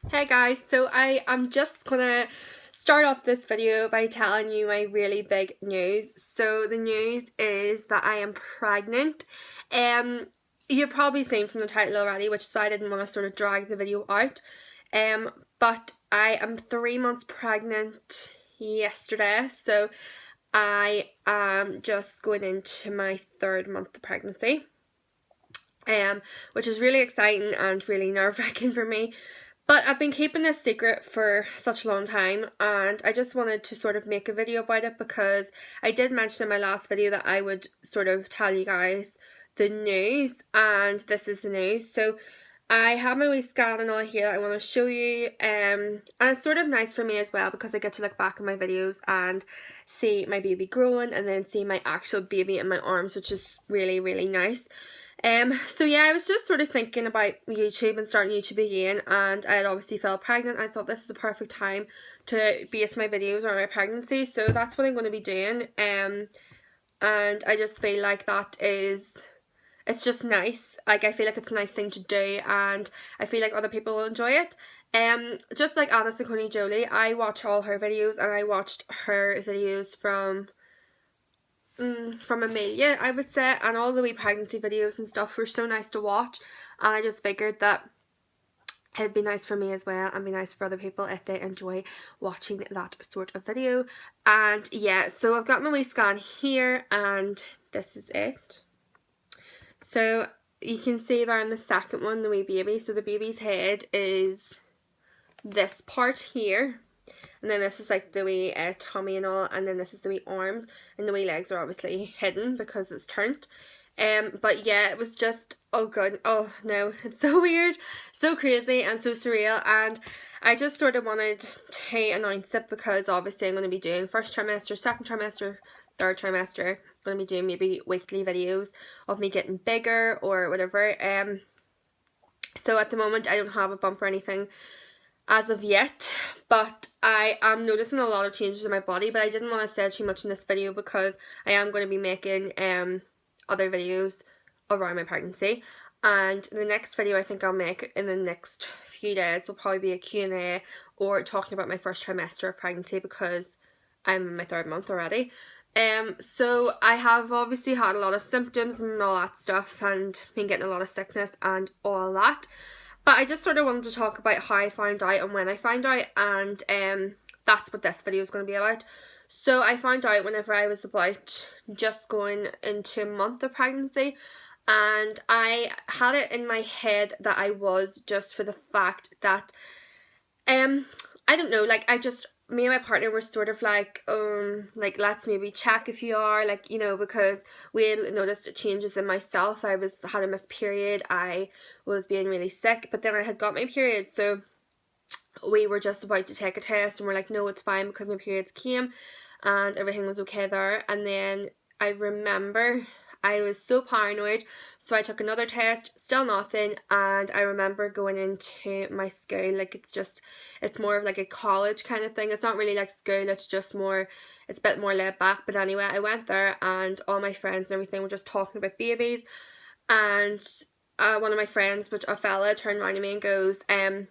Hey guys, so I am just gonna start off this video by telling you my really big news. So the news is that I am pregnant. Um you've probably seen from the title already, which is why I didn't want to sort of drag the video out. Um but I am 3 months pregnant yesterday, so I am just going into my third month of pregnancy. Which is really exciting and really nerve-wracking for me. But I've been keeping this secret for such a long time, and I just wanted to sort of make a video about it because I did mention in my last video that I would sort of tell you guys the news, and this is the news. So I have my wee scan and all here that I want to show you, and it's sort of nice for me as well because I get to look back at my videos and see my baby growing and then see my actual baby in my arms, which is really, really nice. So yeah, I was just sort of thinking about YouTube and starting YouTube again, and I had obviously felt pregnant. I thought this is a perfect time to base my videos on my pregnancy, so that's what I'm going to be doing. And I just feel like it's just nice. Like, I feel like it's a nice thing to do, and I feel like other people will enjoy it. Just like Anna Coney Jolie, I watch all her videos, and I watched her videos from Amelia, I would say, and all the wee pregnancy videos and stuff were so nice to watch, and I just figured that it'd be nice for me as well and be nice for other people if they enjoy watching that sort of video. And yeah, so I've got my wee scan here, and this is it. So you can see there in the second one, the wee baby. So the baby's head is this part here, and then this is like the wee tummy and all, and then this is the wee arms, and the wee legs are obviously hidden because it's turned. But yeah, it was just, oh god, oh no, it's so weird, so crazy and so surreal, and I just sort of wanted to announce it because obviously I'm going to be doing first trimester, second trimester, third trimester. I'm going to be doing maybe weekly videos of me getting bigger or whatever. So at the moment I don't have a bump or anything as of yet, but I am noticing a lot of changes in my body, but I didn't want to say too much in this video because I am going to be making other videos around my pregnancy, and the next video I think I'll make in the next few days will probably be a Q&A or talking about my first trimester of pregnancy because I'm in my third month already. So I have obviously had a lot of symptoms and all that stuff, and been getting a lot of sickness and all that. But I just sort of wanted to talk about how I found out and when I found out, and that's what this video is going to be about. So I found out whenever I was about just going into a month of pregnancy, and I had it in my head that I was, just for the fact that I don't know, like, me and my partner were sort of like let's maybe check if you are, like, you know, because we had noticed changes in myself. Had a missed period, I was being really sick, but then I had got my period, so we were just about to take a test and we're like, no, it's fine because my periods came and everything was okay there. And then I remember I was so paranoid, so I took another test, still nothing, and I remember going into my school, like, it's more of like a college kind of thing. It's not really like school, it's a bit more laid back. But anyway, I went there and all my friends and everything were just talking about babies, and one of my friends, but a fella, turned around to me and goes,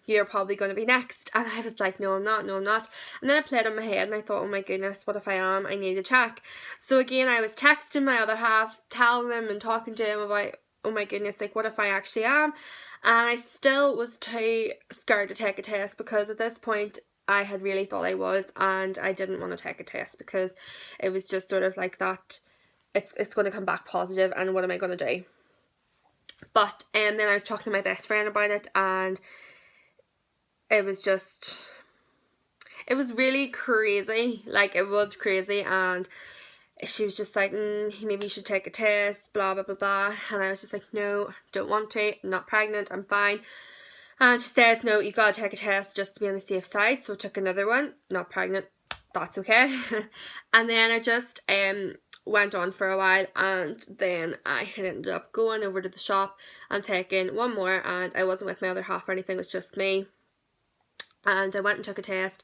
you're probably going to be next. And I was like, no I'm not, no I'm not. And then I played on my head and I thought, oh my goodness, what if I am? I need to check. So again, I was texting my other half, telling them and talking to him about, oh my goodness, like, what if I actually am? And I still was too scared to take a test because at this point I had really thought I was, and I didn't want to take a test because it was just sort of like that, it's going to come back positive and what am I going to do? But then I was talking to my best friend about it, and it was really crazy. Like, it was crazy, and she was just like, maybe you should take a test, blah blah blah blah. And I was just like, no, don't want to, I'm not pregnant, I'm fine. And she says, no, you gotta take a test just to be on the safe side. So I took another one, not pregnant, that's okay. And then I just went on for a while, and then I had ended up going over to the shop and taking one more, and I wasn't with my other half or anything, it was just me. And I went and took a test,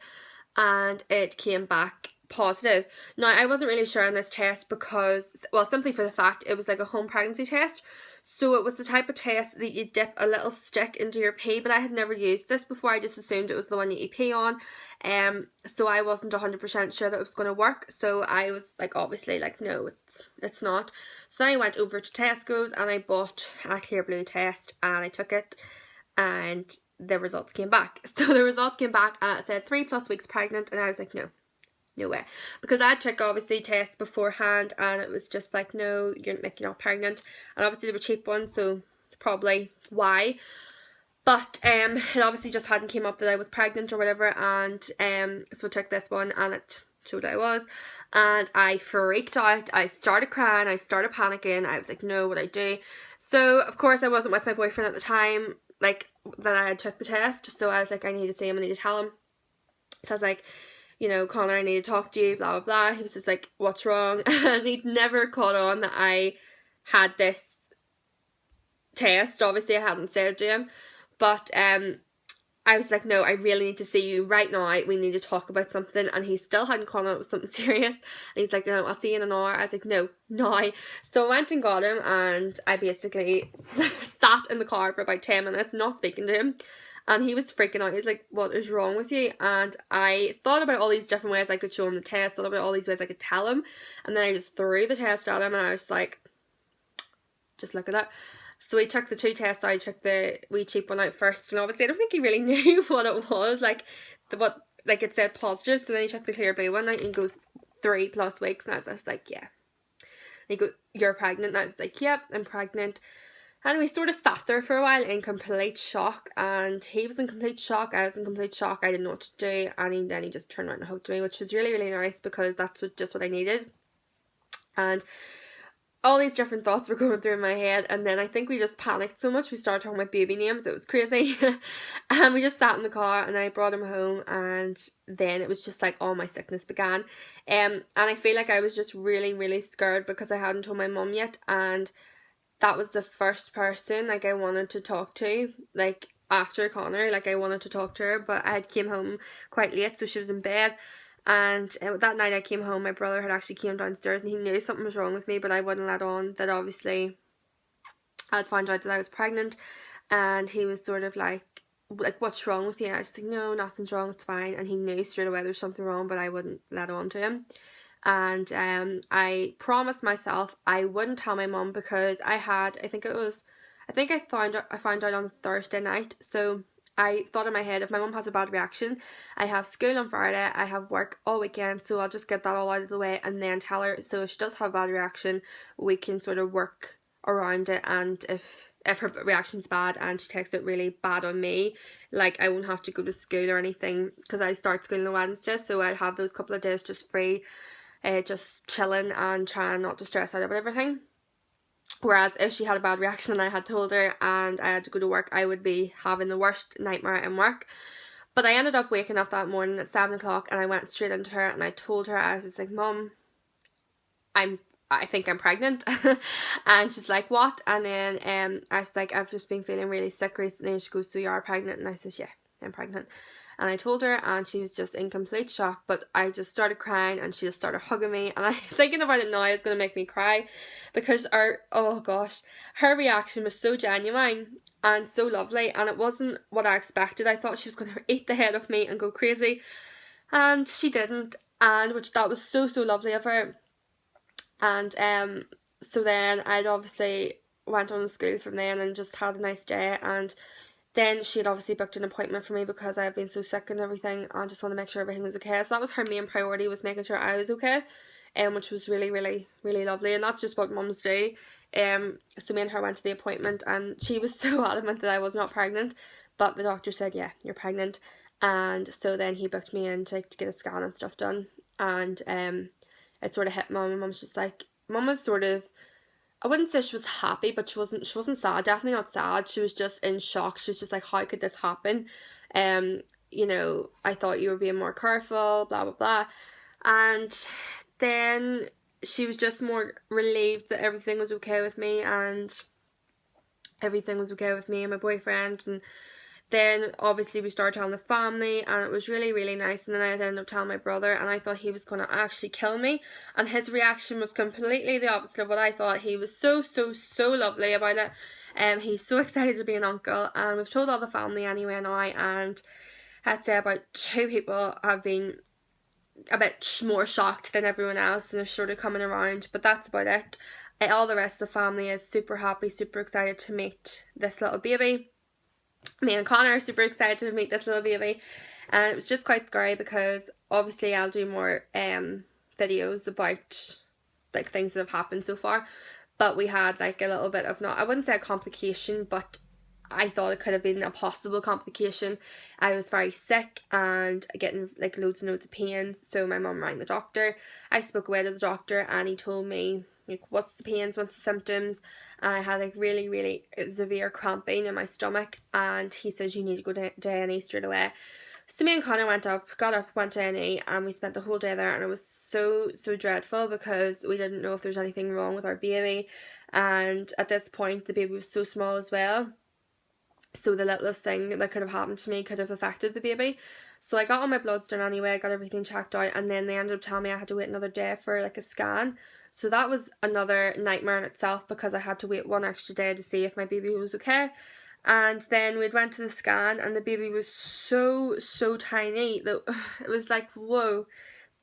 and it came back positive. Now, I wasn't really sure on this test because, well, simply for the fact it was like a home pregnancy test, So it was the type of test that you dip a little stick into your pee, but I had never used this before. I just assumed it was the one that you pee on. So I wasn't 100% sure that it was going to work. So I was like, obviously, like, no, it's not. So I went over to Tesco's and I bought a clear blue test and I took it, and the results came back. So the results came back and it said 3+ weeks pregnant, and I was like, no way, because I took obviously tests beforehand and it was just like, no, you're not pregnant, and obviously they were cheap ones, so probably why. But it obviously just hadn't came up that I was pregnant or whatever, and so I took this one and it showed I was, and I freaked out. I started crying, I started panicking. I was like, no, what I do? So of course I wasn't with my boyfriend at the time, like, that I had took the test, so I was like, I need to see him, I need to tell him. So I was like, Connor, I need to talk to you, blah, blah, blah. He was just like, what's wrong? And he'd never caught on that I had this test. Obviously, I hadn't said to him. But I was like, no, I really need to see you right now. We need to talk about something. And he still hadn't caught on it was something serious. And he's like, no, I'll see you in an hour. I was like, no, now. So I went and got him, and I basically sat in the car for about 10 minutes, not speaking to him. And he was freaking out. He was like, what is wrong with you? And I thought about all these different ways I could show him the test, thought about all these ways I could tell him. And then I just threw the test at him, and I was like, just look at that. So he took the 2 tests. I took the wee cheap one out first. And obviously I don't think he really knew what it was. Like, it said positive. So then he took the clear blue one out and he goes, 3+ weeks. And I was just like, yeah. And he goes, you're pregnant? And I was like, yep, I'm pregnant. And we sort of sat there for a while in complete shock, and he was in complete shock, I was in complete shock, I didn't know what to do, and then he just turned around and hugged me, which was really, really nice, because that's just what I needed. And all these different thoughts were going through my head, and then I think we just panicked so much, we started talking about baby names, it was crazy. And we just sat in the car, and I brought him home, and then it was just like all my sickness began. And I feel like I was just really, really scared because I hadn't told my mum yet, and that was the first person, like, I wanted to talk to, like, after Connor. Like, I wanted to talk to her, but I had came home quite late, so she was in bed, and that night I came home, my brother had actually came downstairs, and he knew something was wrong with me, but I wouldn't let on that obviously I'd found out that I was pregnant, and he was sort of like, what's wrong with you? And I was like, no, nothing's wrong, it's fine, and he knew straight away there's something wrong, but I wouldn't let on to him. And I promised myself I wouldn't tell my mum, because I found out on Thursday night. So I thought in my head, if my mum has a bad reaction, I have school on Friday, I have work all weekend, so I'll just get that all out of the way and then tell her. So if she does have a bad reaction, we can sort of work around it, and if her reaction's bad and she takes it really bad on me, like, I won't have to go to school or anything, because I start school on a Wednesday, so I'd have those couple of days just free, just chilling and trying not to stress out about everything. Whereas if she had a bad reaction and I had told her and I had to go to work, I would be having the worst nightmare in work. But I ended up waking up that morning at 7 o'clock, and I went straight into her and I told her, I was just like, Mum, I think I'm pregnant. And she's like, what? And then I was like, I've just been feeling really sick recently. And she goes, so you are pregnant? And I says, yeah, I'm pregnant. And I told her, and she was just in complete shock, but I just started crying, and she just started hugging me, and I'm thinking about it now, it's going to make me cry, because her reaction was so genuine and so lovely, and it wasn't what I expected. I thought she was going to eat the head of me and go crazy, and she didn't, and that was so, so lovely of her. And so then I'd obviously went on to school from then and just had a nice day, and then she had obviously booked an appointment for me because I had been so sick and everything. I just want to make sure everything was okay. So that was her main priority, was making sure I was okay, which was really, really, really lovely. And that's just what mums do. So me and her went to the appointment, and she was so adamant that I was not pregnant, but the doctor said, yeah, you're pregnant. And so then he booked me in to get a scan and stuff done. And it sort of hit Mum, and Mum's just like, Mum was sort of, I wouldn't say she was happy, but she wasn't sad, definitely not sad. She was just in shock. She was just like, how could this happen? I thought you were being more careful, blah, blah, blah. And then she was just more relieved that everything was okay with me, and everything was okay with me and my boyfriend, and then obviously we started telling the family, and it was really, really nice. And then I ended up telling my brother, and I thought he was going to actually kill me, and his reaction was completely the opposite of what I thought. He was so lovely about it. He's so excited to be an uncle, and we've told all the family anyway now, and I'd say about 2 people have been a bit more shocked than everyone else, and they're sort of coming around, but that's about it. All the rest of the family is super happy, super excited to meet this little baby. Me and Connor are super excited to meet this little baby, and it was just quite scary because obviously I'll do more videos about like things that have happened so far, but we had like a little bit of, not, I wouldn't say a complication, but I thought it could have been a possible complication. I was very sick and getting like loads and loads of pains, so my mum rang the doctor. I spoke away to the doctor, and he told me like, what's the pains, what's the symptoms, and I had like really severe cramping in my stomach, and he says you need to go to A&E straight away. So me and Connor went up, went to A&E, and we spent the whole day there, and it was so dreadful because we didn't know if there's anything wrong with our baby, and at this point the baby was so small as well, so the littlest thing that could have happened to me could have affected the baby. So I got all my bloods done anyway, got everything checked out, and then they ended up telling me I had to wait another day for like a scan. So that was another nightmare in itself because I had to wait 1 extra day to see if my baby was okay. And then we went to the scan, and the baby was so tiny that it was like, whoa,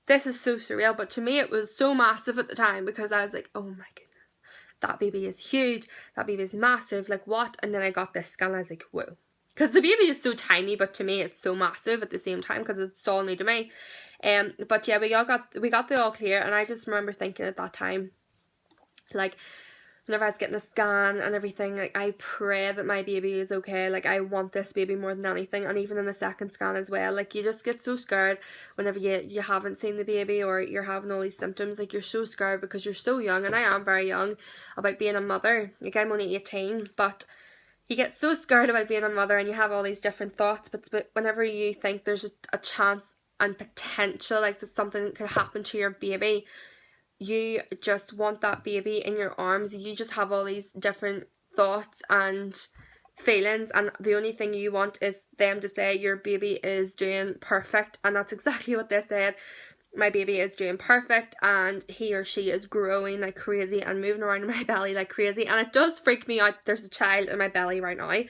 this is so surreal. But to me it was so massive at the time because I was like, oh my goodness, that baby is huge, that baby is massive, like what? And then I got this scan, I was like, whoa. Because the baby is so tiny, but to me it's so massive at the same time because it's all new to me. But yeah, we got the all clear, and I just remember thinking at that time, like, whenever I was getting the scan and everything, like, I pray that my baby is okay. Like, I want this baby more than anything. And even in the second scan as well, like, you just get so scared whenever you haven't seen the baby or you're having all these symptoms. Like, you're so scared because you're so young, and I am very young, about being a mother. Like, I'm only 18, but you get so scared about being a mother and you have all these different thoughts. But whenever you think there's a chance and potential, like, that something could happen to your baby, you just want that baby in your arms. You just have all these different thoughts and feelings, and the only thing you want is them to say your baby is doing perfect, and that's exactly what they said. My baby is doing perfect, and he or she is growing like crazy and moving around in my belly like crazy, and it does freak me out. There's a child in my belly right now. It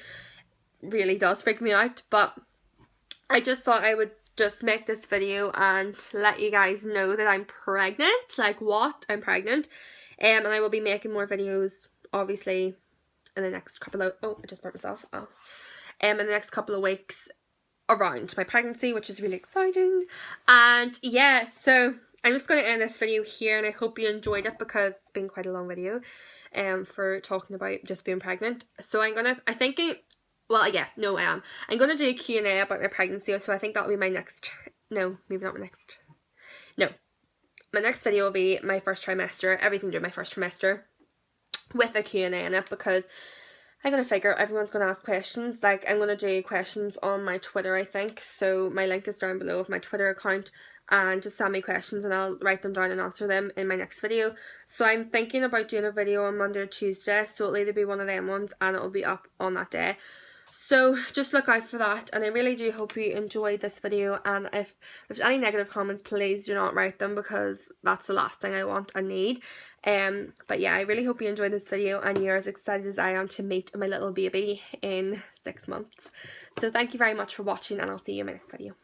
really does freak me out, but I just thought I would just make this video and let you guys know that I'm pregnant. Like, what? I'm pregnant. And I will be making more videos, obviously, in the next couple of... Oh, I just burnt myself. Oh. In the next couple of weeks around my pregnancy, which is really exciting. And yeah, so I'm just going to end this video here, and I hope you enjoyed it because it's been quite a long video for talking about just being pregnant. So I'm thinking... Well, yeah, no, I am. I'm going to do a Q&A about my pregnancy, so I think that'll be my next... No, maybe not my next... No. My next video will be my first trimester, everything during my first trimester, with a Q&A in it, because I'm going to figure everyone's going to ask questions. Like, I'm going to do questions on my Twitter, I think, so my link is down below of my Twitter account, and just send me questions and I'll write them down and answer them in my next video. So I'm thinking about doing a video on Monday or Tuesday, so it'll either be one of them ones and it'll be up on that day. So just look out for that, and I really do hope you enjoyed this video, and if there's any negative comments, please do not write them because that's the last thing I want and need. But yeah, I really hope you enjoyed this video and you're as excited as I am to meet my little baby in 6 months. So thank you very much for watching, and I'll see you in my next video.